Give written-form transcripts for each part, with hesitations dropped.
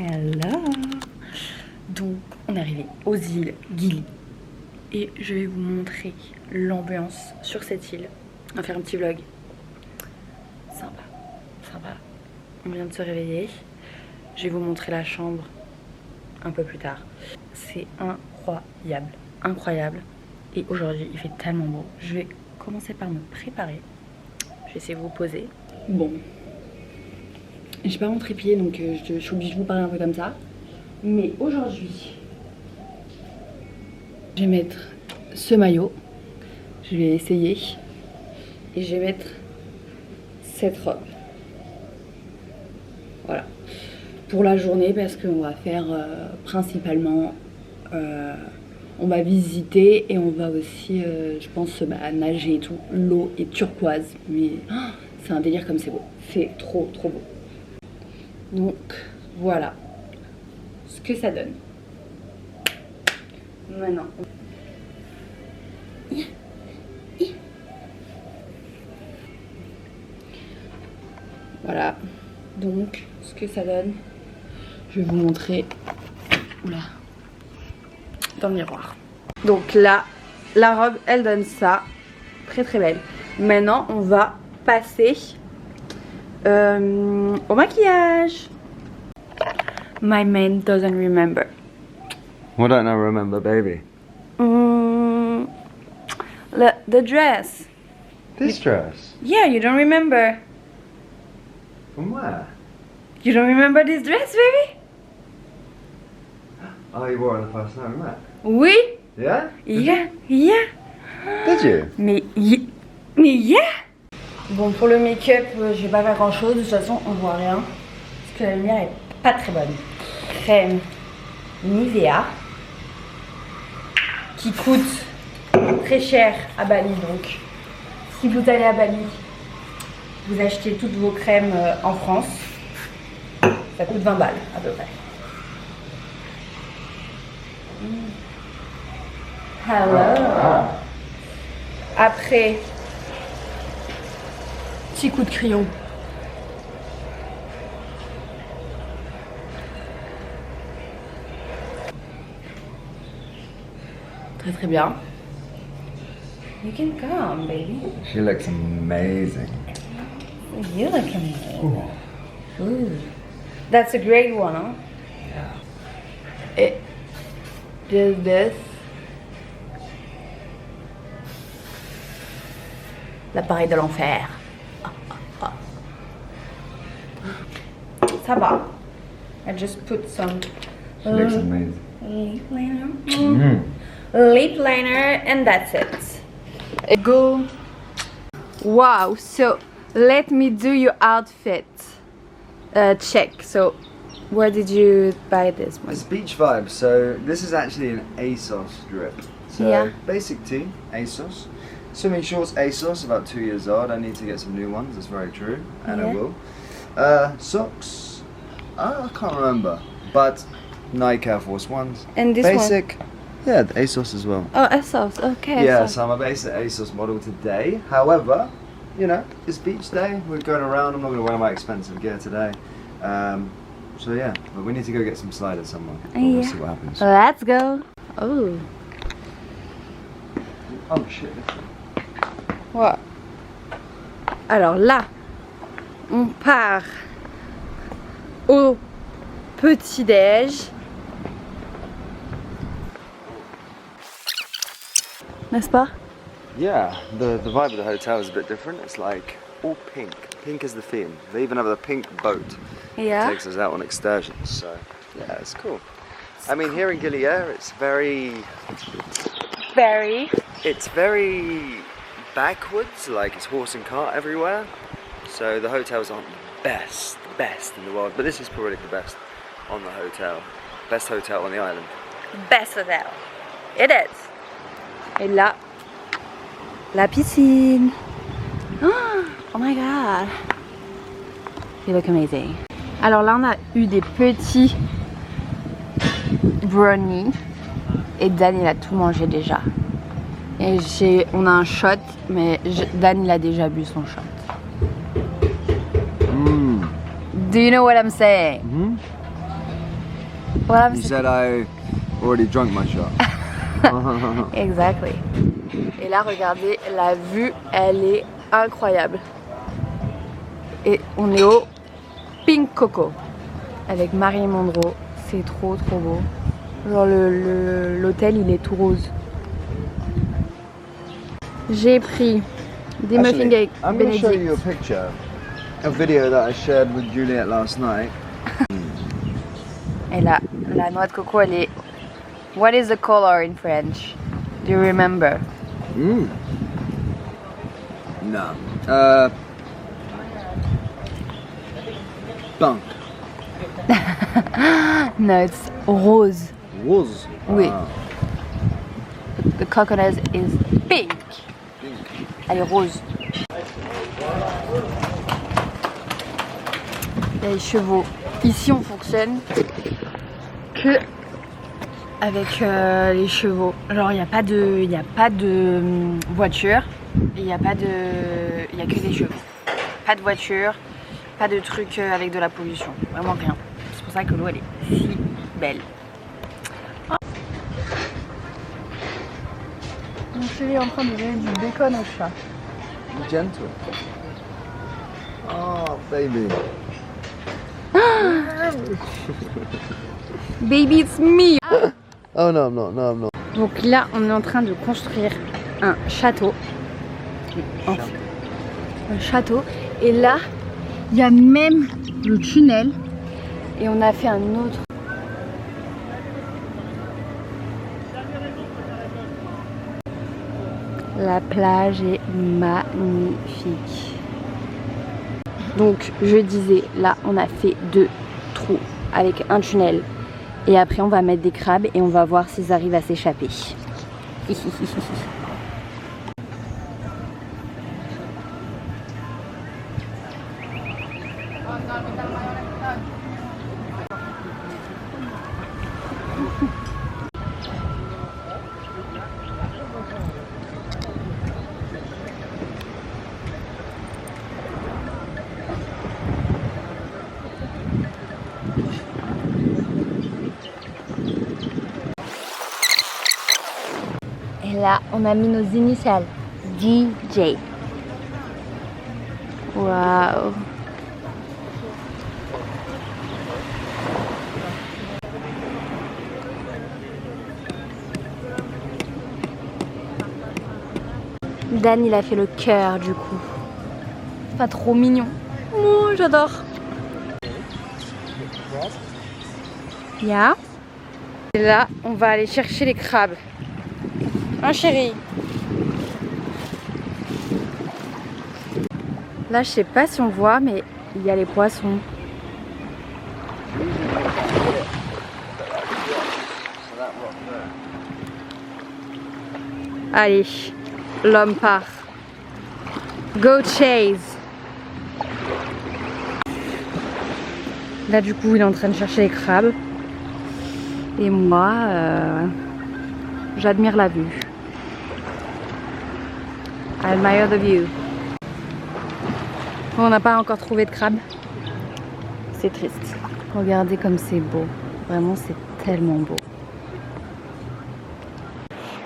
Hello. Donc on est arrivé aux îles Gili et je vais vous montrer l'ambiance sur cette île. On va faire un petit vlog. Sympa, sympa. On vient de se réveiller. Je vais vous montrer la chambre un peu plus tard. C'est incroyable, incroyable. Et aujourd'hui il fait tellement beau. Je vais commencer par me préparer. Je vais essayer de vous poser. Bon. J'ai pas mon trépied donc je suis obligée de vous parler un peu comme ça. Mais aujourd'hui, je vais mettre ce maillot. Je vais essayer. Et je vais mettre cette robe. Voilà. Pour la journée parce qu'on va faire principalement... on va visiter et on va aussi, je pense, nager et tout. L'eau est turquoise. Mais oh, c'est un délire comme c'est beau. C'est trop trop beau. Donc voilà ce que ça donne. Maintenant. Voilà. Donc ce que ça donne. Je vais vous montrer. Oula. Dans le miroir. Donc là, la robe, elle donne ça. Très très belle. Maintenant, on va passer au maquillage. My man doesn't remember. What don't I remember, baby? The dress. This dress? Yeah, you don't remember. From where? You don't remember this dress, baby? Oh, you wore it the first time we met? Oui. Yeah? Yeah, yeah. Did you? Mais yeah. Bon, pour le make-up, je vais pas faire grand chose. De toute façon, on voit rien. Parce que la lumière est pas très bonne. Crème Nivea. Qui coûte très cher à Bali. Donc, si vous allez à Bali, vous achetez toutes vos crèmes en France. Ça coûte 20 balles à peu près. Hello. Après, petit coup de crayon. Très très bien. You can come, baby. She looks amazing. You look amazing. Ooh. That's a great one, huh? Yeah. It does this. L'appareil de l'enfer. Ça va. I just put some She looks amazing. lip liner. Lip liner and that's it. Go. Wow, so let me do your outfit check. So where did you buy this one? It's beach vibes. So this is actually an ASOS drip. So Yeah. basic tee, ASOS. Swimming shorts, ASOS, about 2 years old. I need to get some new ones, that's very true, and Yeah. I will. Socks, I can't remember, but Nike Air Force Ones. And this basic, yeah, the ASOS as well. Oh, ASOS. Okay. Yeah, so- so I'm a basic ASOS model today. However, you know, it's beach day, we're going around, I'm not going to wear my expensive gear today. So yeah, but we need to go get some sliders somewhere. But we'll see what happens. Let's go. Oh. Oh shit. What? Alors là, on part au petit-déj. N'est-ce pas? Yeah, the vibe of the hotel is a bit different. It's like all pink. Pink is the theme. They even have a pink boat that Yeah. takes us out on excursions. So yeah, it's cool. I mean, here in Gilier, it's very backwards. Like it's horse and cart everywhere. So the hotels aren't the best in the world. But this is probably the best on the hotel. Best hotel on the island. Best hotel. It is. Et là, la piscine. Oh my god. You look amazing. Alors là, on a eu des petits brownies. Et Dan, il a tout mangé déjà. Et on a un shot, mais Dan, il a déjà bu son shot. Do you know what I'm saying? Voilà, You said I already drunk my shot. Exactly. Et là, regardez, la vue, elle est incroyable. Et on est au Pink Coco avec Marilyn Monroe. C'est trop beau. Genre l'hôtel, il est tout rose. J'ai pris des muffins cake I'm going to show you a Benedict. picture, a video that I shared with Juliet last night. Et là, la noix de coco, elle est... What is the color in French? Do you remember? No. Bunk. No, it's rose. Was. Oui. The coconut is pink. Elle est rose. Les chevaux. Ici, on fonctionne que avec les chevaux. Genre, il n'y a pas de voiture. Il n'y a que des chevaux. Pas de voiture, pas de trucs avec de la pollution. Vraiment rien. C'est pour ça que l'eau, elle est si belle. Mon chéri est en train de donner du bacon au chat. Gentle. Oh, baby. Baby, it's me. Oh no, I'm not. No, I'm not. Donc là, on est en train de construire un château. Un château. Et là, il y a même le tunnel. Et on a fait un autre. La plage est magnifique. Donc, je disais, là, on a fait 2 trous avec un tunnel. Et après, on va mettre des crabes et on va voir s'ils arrivent à s'échapper. Et là, on a mis nos initiales. DJ. Waouh. Dan, il a fait le cœur du coup. Pas trop mignon. Oh, j'adore. Yeah. Et là, on va aller chercher les crabes. Hein, chérie? Là, je sais pas si on voit, mais il y a les poissons. Allez, l'homme part. Go chase. Là, du coup, il est en train de chercher les crabes. Et moi, j'admire la vue. I admire the view. On n'a pas encore trouvé de crabe. C'est triste. Regardez comme c'est beau. Vraiment, c'est tellement beau.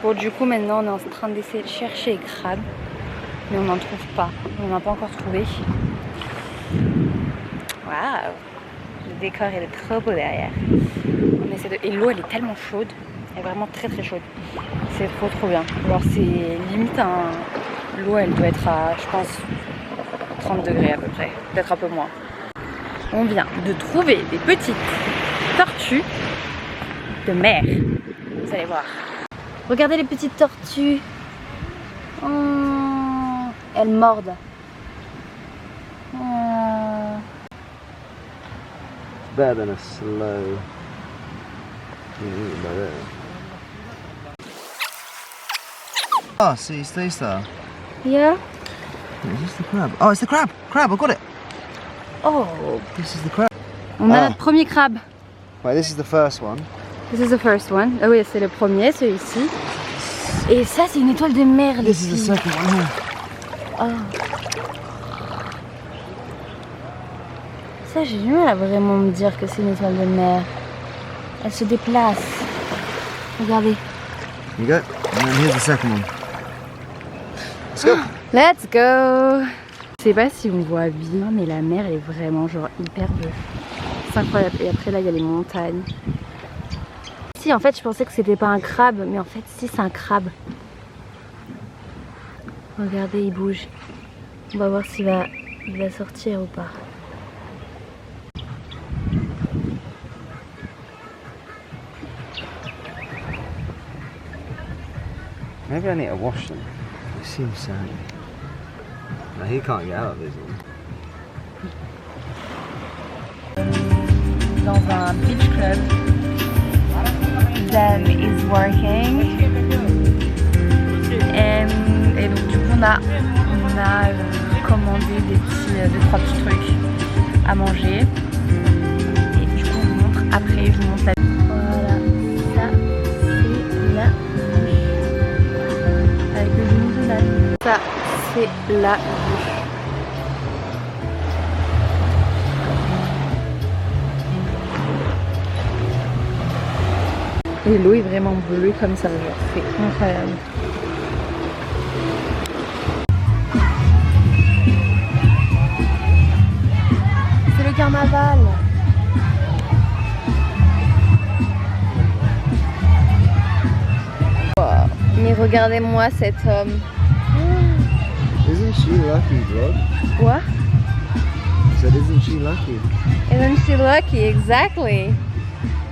Bon, du coup, maintenant, on est en train d'essayer de chercher les crabes. Mais on n'en trouve pas. On n'a pas encore trouvé. Waouh! Le décor, il est trop beau derrière. On essaie de... Et l'eau, elle est tellement chaude. Elle est vraiment très très chaude. C'est trop bien. Alors, c'est limite un... L'eau, elle doit être à, je pense, 30 degrés à peu près. Peut-être un peu moins. On vient de trouver des petites tortues de mer. Vous allez voir. Regardez les petites tortues. Oh, elles mordent. Oh. Better than a slow. Oh, see, stay star. Yeah. Is this the crab? Oh, it's the crab! Crab, I got it! Oh. This is the crab. On a Ah. notre premier crabe. Right, this is the first one. This is the first one. Ah oui, c'est le premier, celui-ci. Et ça, c'est une étoile de mer. This is the second one here. Oh. Ça, j'ai du mal à vraiment me dire que c'est une étoile de mer. Elle se déplace. Regardez. You go. And then here's the second one. Let's go. Let's go. Je sais pas si on voit bien, mais la mer elle est vraiment genre hyper bleue. C'est incroyable. Et après là il y a les montagnes. Si en fait je pensais que c'était pas un crabe, mais en fait si c'est un crabe. Regardez, il bouge. On va voir s'il va sortir ou pas. Maybe I need to wash them. They seem sandy. No, he can't get out of this one. Dans un beach club, Dan is working. Et donc du coup on a commandé deux, trois petits trucs à manger. Et du coup on vous montre après, je vous montre la. Voilà, ça c'est la bouche. Avec le genou de Dan. Ça c'est la bouche. Et l'eau est vraiment bleue comme ça, genre c'est incroyable. C'est le carnaval. Wow. Mais regardez-moi cet homme. Isn't she lucky, vlog? Quoi? I said, isn't she lucky? Isn't she lucky? Exactly.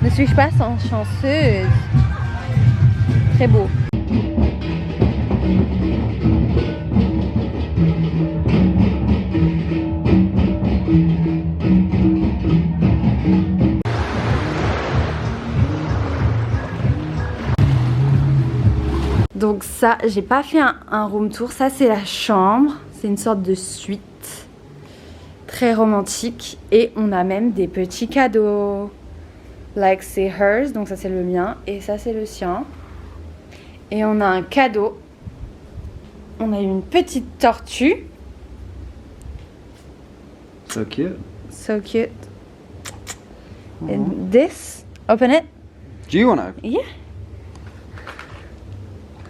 Ne suis-je pas chanceuse? Très beau. Donc ça, j'ai pas fait un room tour. Ça c'est la chambre. C'est une sorte de suite. Très romantique. Et on a même des petits cadeaux. Like c'est hers, donc ça c'est le mien. Et ça c'est le sien. Et on a un cadeau. On a une petite tortue. So cute. So cute. And this, open it. Do you want to? Yeah.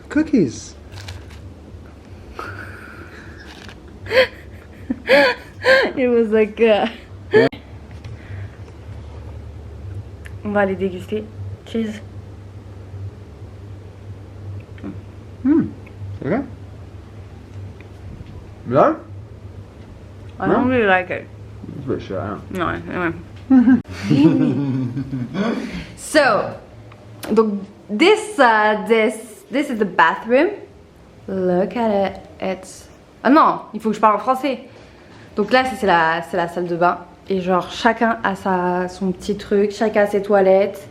Cookies. It was like On va les déguster. Cheers. Okay. No? I don't really like it. It's a bit shut out. No, anyway. So, donc this is the bathroom. Look at it. It's. Ah non, il faut que je parle en français. Donc là, c'est la salle de bain. Et genre, chacun a son petit truc, chacun a ses toilettes,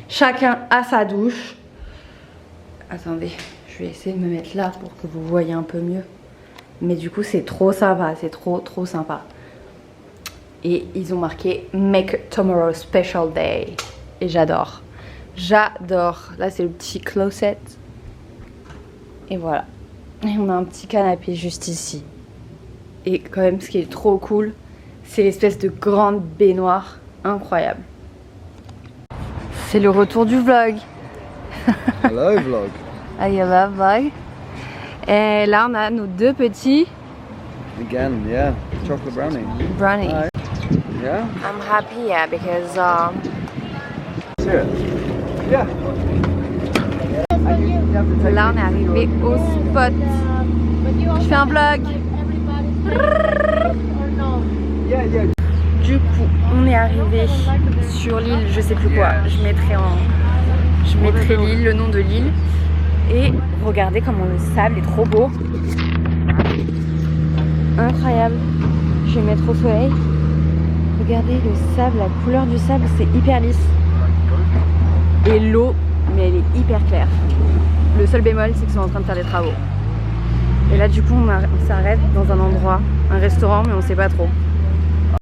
chacun a sa douche. Attendez, je vais essayer de me mettre là pour que vous voyez un peu mieux. Mais du coup, c'est trop sympa, c'est trop sympa. Et ils ont marqué Make Tomorrow Special Day. Et j'adore. J'adore. Là, c'est le petit closet. Et voilà. Et on a un petit canapé juste ici. Et quand même, ce qui est trop cool, c'est l'espèce de grande baignoire incroyable. C'est le retour du vlog. Hello, vlog. Ah, hello, vlog. Et là, on a nos deux petits Again, yeah. Chocolate brownie. brownies. Hi. Yeah? I'm happy, yeah, because Let's hear it. Yeah. là, on est arrivé au spot. Je fais un vlog. Du coup, on est arrivé sur l'île, je sais plus quoi. Je mettrai l'île, le nom de l'île. Et regardez comment le sable est trop beau. Incroyable. Je vais mettre au soleil. Regardez le sable, la couleur du sable, c'est hyper lisse. Et l'eau, mais elle est hyper claire. Le seul bémol, c'est qu'ils sont en train de faire des travaux. Et là, du coup, on s'arrête dans un endroit, un restaurant, mais on sait pas trop.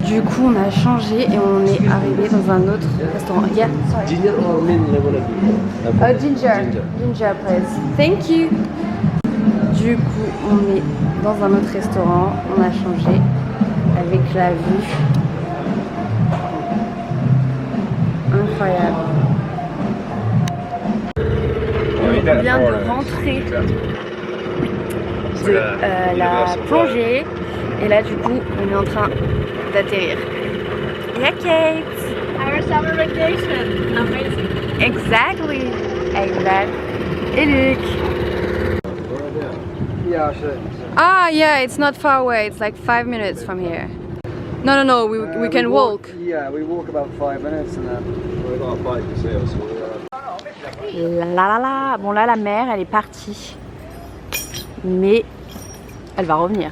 Du coup, on a changé et on est arrivé dans un autre restaurant. Yeah, sorry. Ginger or mint level? Oh, ginger. Ginger, please. Thank you. Du coup, on est dans un autre restaurant. On a changé avec la vue. Incroyable. on vient de rentrer de la plongée et là du coup on est en train d'atterrir. Yeah, Kate. Our summer vacation. Amazing. Exactly. Et Luc. Yeah, I should. Ah, yeah, it's not far away. It's like 5 minutes from here. No, we can walk. Yeah, we walk about 5 minutes and then we've got a bike to see us. La. Bon là la mer elle est partie. Mais elle va revenir.